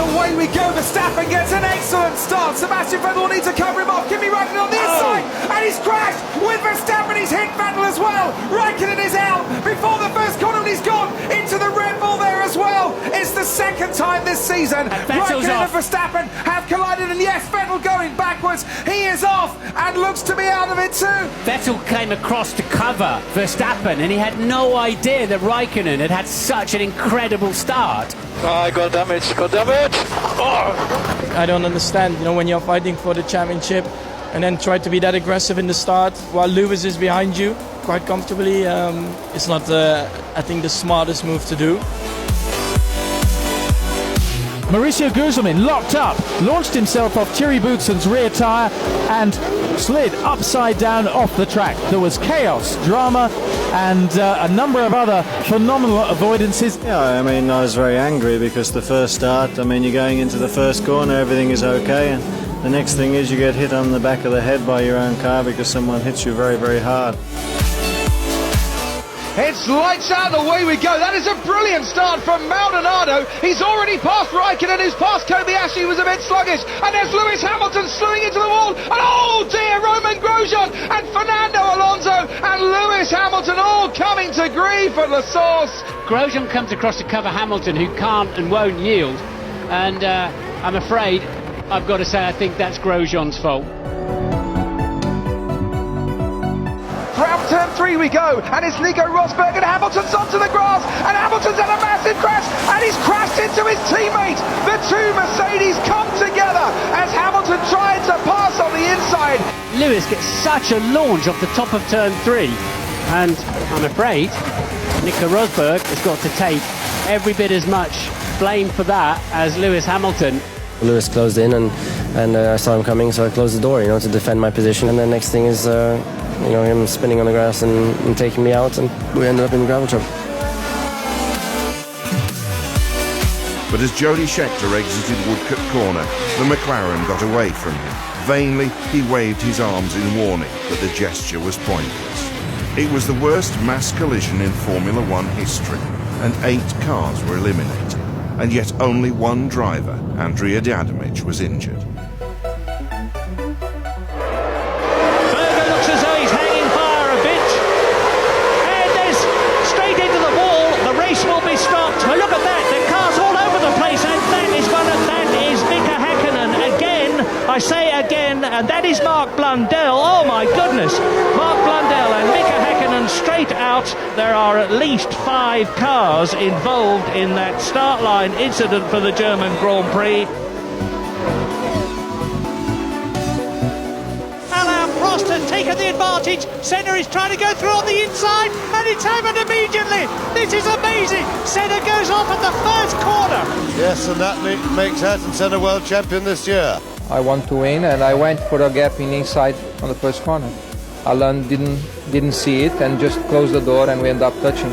away we go. Verstappen gets an excellent start. Sebastian Vettel will need to cover him off. Kimi Raikkonen on the inside, and he's crashed with Verstappen. He's hit Vettel as well. Raikkonen is out before the first corner, and he's gone into the Red Bull there as well. It's the second time this season Raikkonen and Verstappen have collided, and yes, Vettel going backwards. He is off and looks to be out of it too. Vettel came across to cover Verstappen, and he had no idea that Raikkonen had such an incredible start. I got damage. Oh. I don't understand, when you're fighting for the championship and then try to be that aggressive in the start while Lewis is behind you quite comfortably. It's not, I think, the smartest move to do. Mauricio Gugelmin locked up, launched himself off Thierry Boutsen's rear tyre and slid upside down off the track. There was chaos, drama and a number of other phenomenal avoidances. Yeah, I was very angry because the first start, you're going into the first corner, everything is okay, and the next thing is you get hit on the back of the head by your own car because someone hits you very, very hard. It's lights out, away we go. That is a brilliant start from Maldonado. He's already passed Raikkonen, who's passed Kobayashi, was a bit sluggish. And there's Lewis Hamilton slewing into the wall. And oh dear, Roman Grosjean and Fernando Alonso and Lewis Hamilton all coming to grief at La Source. Grosjean comes across to cover Hamilton, who can't and won't yield. And I'm afraid, I've got to say, I think that's Grosjean's fault. Round turn 3 we go, and it's Nico Rosberg, and Hamilton's onto the grass, and Hamilton's had a massive crash, and he's crashed into his teammate. The two Mercedes come together as Hamilton tried to pass on the inside. Lewis gets such a launch off the top of turn 3, and I'm afraid Nico Rosberg has got to take every bit as much blame for that as Lewis Hamilton. Lewis closed in and I saw him coming, so I closed the door, to defend my position. And the next thing is, him spinning on the grass and taking me out, and we ended up in the gravel trap. But as Jody Scheckter exited Woodcote Corner, the McLaren got away from him. Vainly, he waved his arms in warning, but the gesture was pointless. It was the worst mass collision in Formula One history, and 8 cars were eliminated. And yet only one driver, Andrea Đadamic, was injured. Berger looks as though he's hanging fire a bit. And there's straight into the wall. The race will be stopped. Oh, look at that. The car's all over the place. And that is Mika Häkkinen again. I say again. And that is Mark Blundell. Oh, my goodness. Mark Blundell and Mika Häkkinen straight out. There are at least 5 cars involved in that start line incident for the German Grand Prix. Alain Prost has taken the advantage. Senna is trying to go through on the inside, and it's happened immediately. This is amazing. Senna goes off at the first corner. Yes, and that makes Ayrton Senna world champion this year. I want to win, and I went for a gap in inside on the first corner. Alain didn't see it and just closed the door, and we end up touching.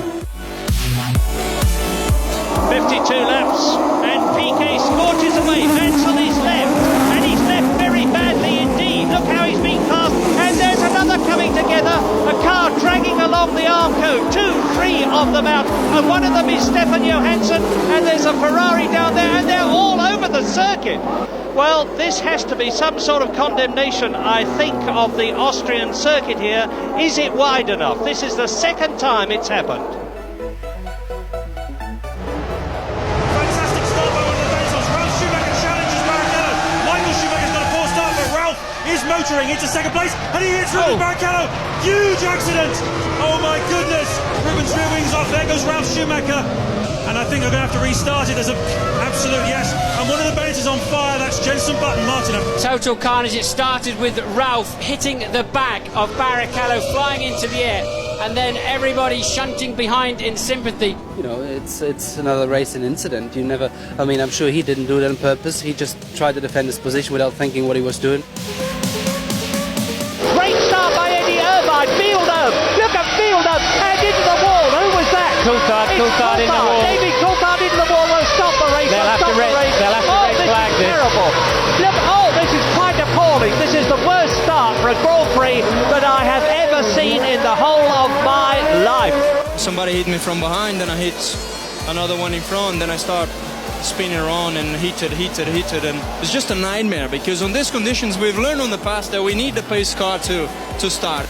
52 laps, and Piquet scorches away. Mansell is left, and he's left very badly indeed. Look how he's being passed, and there's another coming together. A car dragging along the Armco. 3 of them out, and one of them is Stefan Johansson, and there's a Ferrari down there, and they're all over the circuit. Well, this has to be some sort of condemnation, I think, of the Austrian circuit here. Is it wide enough? This is the second time it's happened. Fantastic start by one of the Benzos. Ralf Schumacher challenges Barrichello. Michael Schumacher's got a poor start, but Ralf is motoring into second place, and he hits Rubens Barrichello. Huge accident. Oh my goodness. Rubens rear wings off. There goes Ralf Schumacher. And I think I'm going to have to restart it as an absolute yes. And one of the Benzos on fire, that's Jenson Button, Martin. Total carnage. It started with Ralf hitting the back of Barrichello, flying into the air, and then everybody shunting behind in sympathy. It's another racing incident. I'm sure he didn't do it on purpose. He just tried to defend his position without thinking what he was doing. Great start by Eddie Irvine. Fielder, look at Fielder, and into the wall. Who was that? Coulthard in the wall. David Coulthard into the wall. They'll stop the race. They'll have to red flag this. Terrible. Look, this is quite appalling. This is the worst start for a Grand Prix that I have ever seen in the whole of my life. Somebody hit me from behind, then I hit another one in front, then I start spinning around and heated, and it's just a nightmare because on these conditions we've learned on the past that we need the pace car to start.